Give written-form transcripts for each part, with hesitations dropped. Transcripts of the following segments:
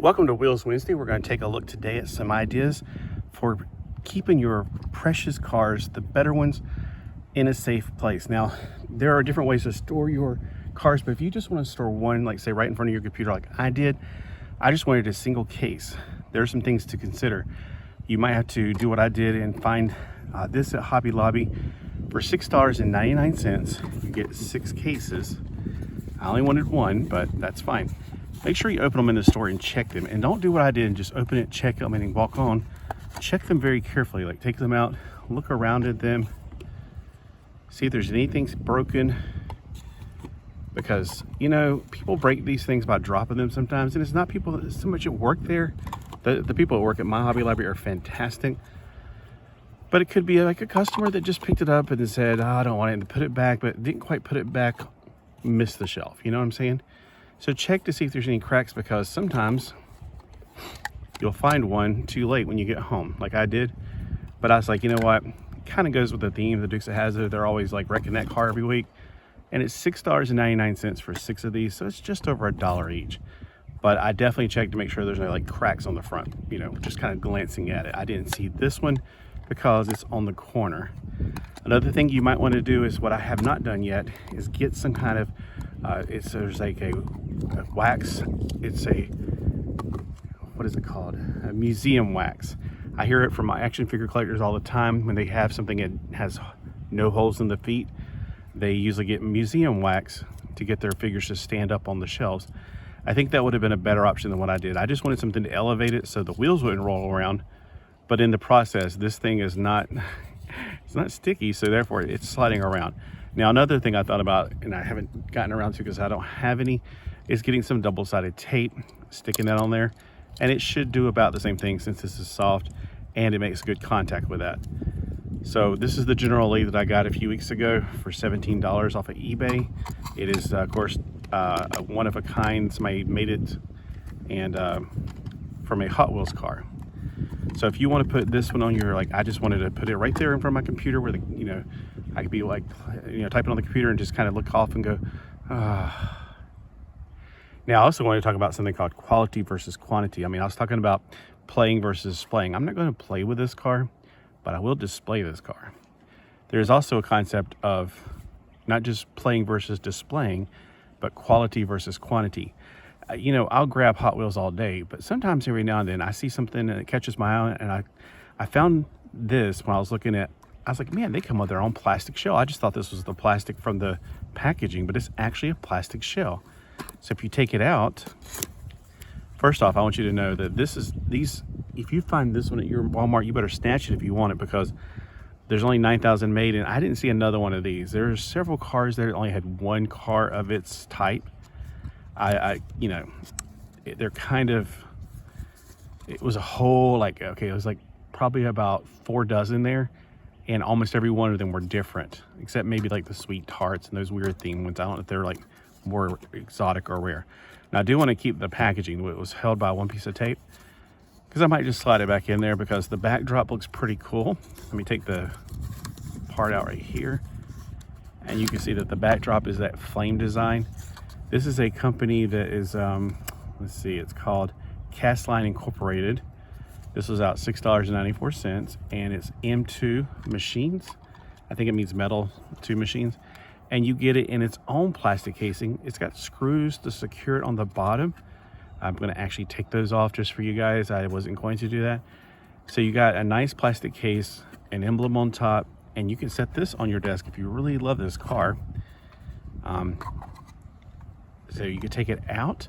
Welcome to Wheels Wednesday. We're going to take a look today at some ideas for keeping your precious cars, the better ones, in a safe place. Now, there are different ways to store your cars, but if you just want to store one, like say right in front of your computer like I did, I just wanted a single case. There are some things to consider. You might have to do what I did and find this at Hobby Lobby for $6.99. You get 6 cases. I only wanted one, but that's fine. Make sure you open them in the store and check them, and don't do what I did and just open it, check them, and then walk on. Check them very carefully, like take them out, look around at them, see if there's anything broken, because you know people break these things by dropping them sometimes, and it's not people that so much at work there. The people that work at my Hobby Lobby are fantastic, but it could be like a customer that just picked it up and then said, oh, I don't want it, and put it back, but didn't quite put it back, missed the shelf. You know what I'm saying? So check to see if there's any cracks, because sometimes you'll find one too late when you get home, like I did. But I was like, you know what? It kind of goes with the theme. The Dukes of Hazzard, they're always like wrecking that car every week. And it's $6.99 for 6 of these, so it's just over $1 each. But I definitely checked to make sure there's no like cracks on the front, you know, just kind of glancing at it. I didn't see this one because it's on the corner. Another thing you might want to do is what I have not done yet is get some kind of there's like a wax. It's a, what is it called? A museum wax. I hear it from my action figure collectors all the time. When they have something that has no holes in the feet, they usually get museum wax to get their figures to stand up on the shelves. I think that would have been a better option than what I did. I just wanted something to elevate it so the wheels wouldn't roll around. But in the process, this thing is not, it's not sticky, so therefore it's sliding around. Now, another thing I thought about, and I haven't gotten around to because I don't have any, is getting some double-sided tape, sticking that on there, and it should do about the same thing since this is soft and it makes good contact with that. So this is the General Lee that I got a few weeks ago for $17 off of eBay. It is, of course, a one-of-a-kind. Somebody made it, and from a Hot Wheels car. So if you want to put this one on your, like I just wanted to put it right there in front of my computer where the, you know, I could be like, you know, typing on the computer and just kind of look off and go, ah. Now I also want to talk about something called quality versus quantity. I mean, I was talking about playing versus displaying. I'm not going to play with this car, but I will display this car. There's also a concept of not just playing versus displaying, but quality versus quantity. You know, I'll grab Hot Wheels all day, but sometimes every now and then I see something and it catches my eye, and I found this when I was looking at, I was like, man, they come with their own plastic shell. I just thought this was the plastic from the packaging, but it's actually a plastic shell. So if you take it out, first off, I want you to know that if you find this one at your Walmart, you better snatch it if you want it, because there's only 9,000 made, and I didn't see another one of these. There's several cars there that only had one car of its type. You know, they're kind of, it was a whole, like, okay, it was like probably about 4 dozen there, and almost every one of them were different, except maybe like the sweet tarts and those weird themed ones. I don't know if they're like more exotic or rare. Now I do want to keep the packaging. It was held by one piece of tape, because I might just slide it back in there because the backdrop looks pretty cool. Let me take the part out right here, and you can see that the backdrop is that flame design. This is a company that is, let's see, it's called Castline Incorporated. This was out $6.94, and it's M2 machines. I think it means metal 2 machines. And you get it in its own plastic casing. It's got screws to secure it on the bottom. I'm gonna actually take those off just for you guys. I wasn't going to do that. So you got a nice plastic case, an emblem on top, and you can set this on your desk if you really love this car. So you can take it out.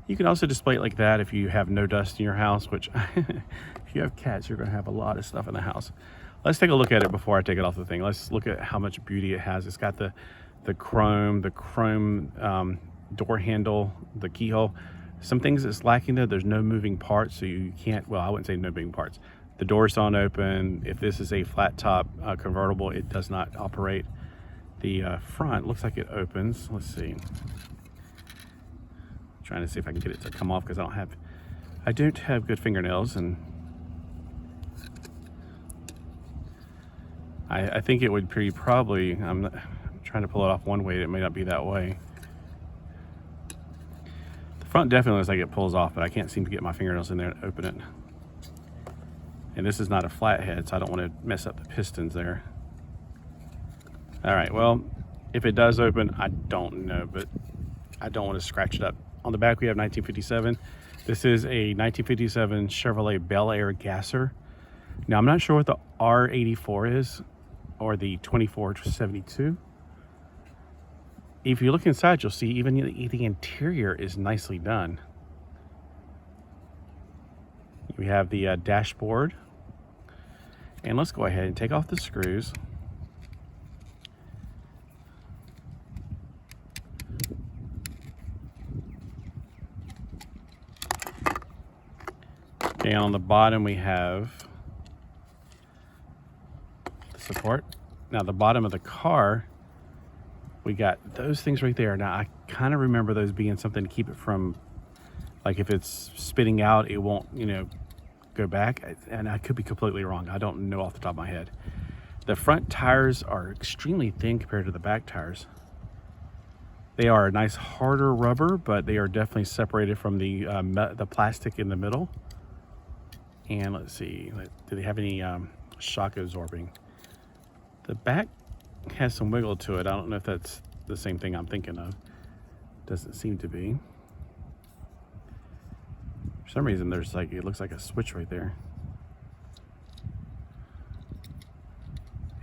You can also display it like that if you have no dust in your house, which if you have cats, you're gonna have a lot of stuff in the house. Let's take a look at it before I take it off the thing. Let's look at how much beauty it has. It's got the chrome door handle, the keyhole. Some things that's lacking though, there's no moving parts, so you can't, well, I wouldn't say no moving parts. The doors don't open. If this is a flat top convertible, it does not operate. The front looks like it opens. Let's see. Trying to see if I can get it to come off, because I don't have good fingernails, and I think it would probably, I'm trying to pull it off one way, it may not be that way. Front definitely looks like it pulls off, but I can't seem to get my fingernails in there to open it. And this is not a flathead, so I don't want to mess up the pistons there. All right, well, if it does open, I don't know, but I don't want to scratch it up. On the back, we have 1957. This is a 1957 Chevrolet Bel Air Gasser. Now, I'm not sure what the R84 is or the 2472. If you look inside, you'll see even the interior is nicely done. We have the dashboard. And let's go ahead and take off the screws. And on the bottom we have the support. Now the bottom of the car, we got those things right there. Now I kind of remember those being something to keep it from, like if it's spitting out, it won't, you know, go back. And I could be completely wrong. I don't know off the top of my head. The front tires are extremely thin compared to the back tires. They are a nice harder rubber, but they are definitely separated from the plastic in the middle. And let's see, do they have any shock absorbing? The back has some wiggle to it. I don't know if that's the same thing I'm thinking of. Doesn't seem to be. For some reason, there's like, it looks like a switch right there.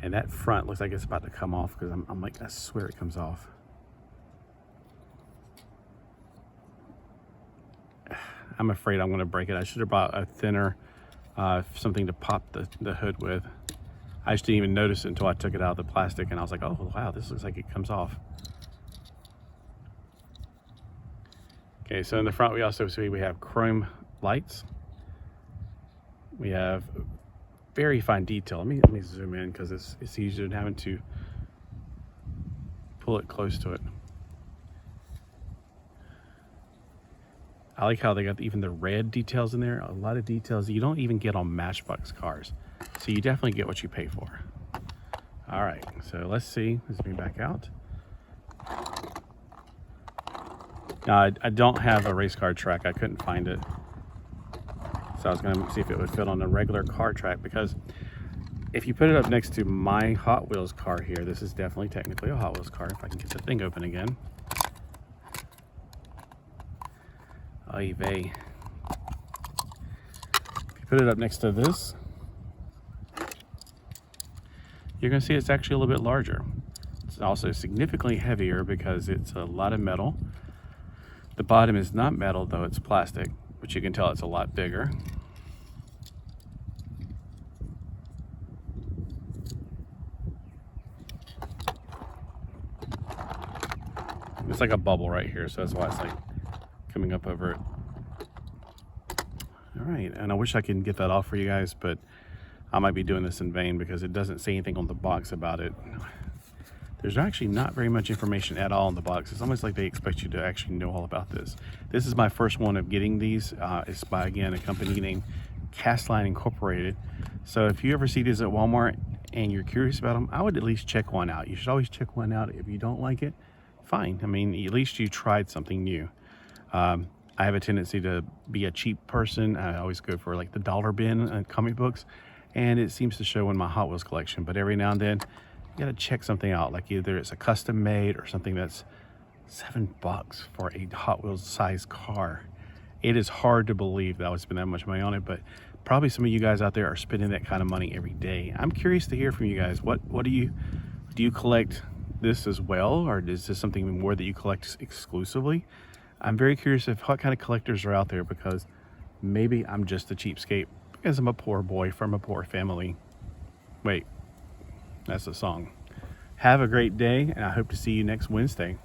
And that front looks like it's about to come off because I'm like, I swear it comes off. I'm afraid I'm going to break it. I should have bought a thinner something to pop the hood with. I just didn't even notice it until I took it out of the plastic and I was like, oh wow, this looks like it comes off. Okay, so in the front we also see we have chrome lights. We have very fine detail. Let me zoom in because it's easier than having to pull it close to it. I like how they got even the red details in there. A lot of details you don't even get on Matchbox cars. So you definitely get what you pay for. All right, so let's see. Let's bring back out. Now, I don't have a race car track. I couldn't find it. So I was gonna see if it would fit on a regular car track, because if you put it up next to my Hot Wheels car here, this is definitely technically a Hot Wheels car. If I can get the thing open again. Oy vey. If you put it up next to this, you're going to see it's actually a little bit larger. It's also significantly heavier because it's a lot of metal. The bottom is not metal though, it's plastic, but you can tell it's a lot bigger. It's like a bubble right here, so that's why it's like coming up over it. All right, and I wish I could get that off for you guys, but I might be doing this in vain because it doesn't say anything on the box about it. There's actually not very much information at all in the box. It's almost like they expect you to actually know all about this. This is my first one of getting these. It's by, again, a company named Castline Incorporated. So if you ever see these at Walmart and you're curious about them, I would at least check one out. You should always check one out. If you don't like it, fine. I mean, at least you tried something new. I have a tendency to be a cheap person. I always go for like the dollar bin and comic books, and it seems to show in my Hot Wheels collection. But every now and then, you gotta check something out. Like either it's a custom made or something that's $7 for a Hot Wheels size car. It is hard to believe that I would spend that much money on it, but probably some of you guys out there are spending that kind of money every day. I'm curious to hear from you guys. What do you collect this as well, or is this something more that you collect exclusively? I'm very curious of what kind of collectors are out there, because maybe I'm just a cheapskate because I'm a poor boy from a poor family. Wait, that's a song. Have a great day, and I hope to see you next Wednesday.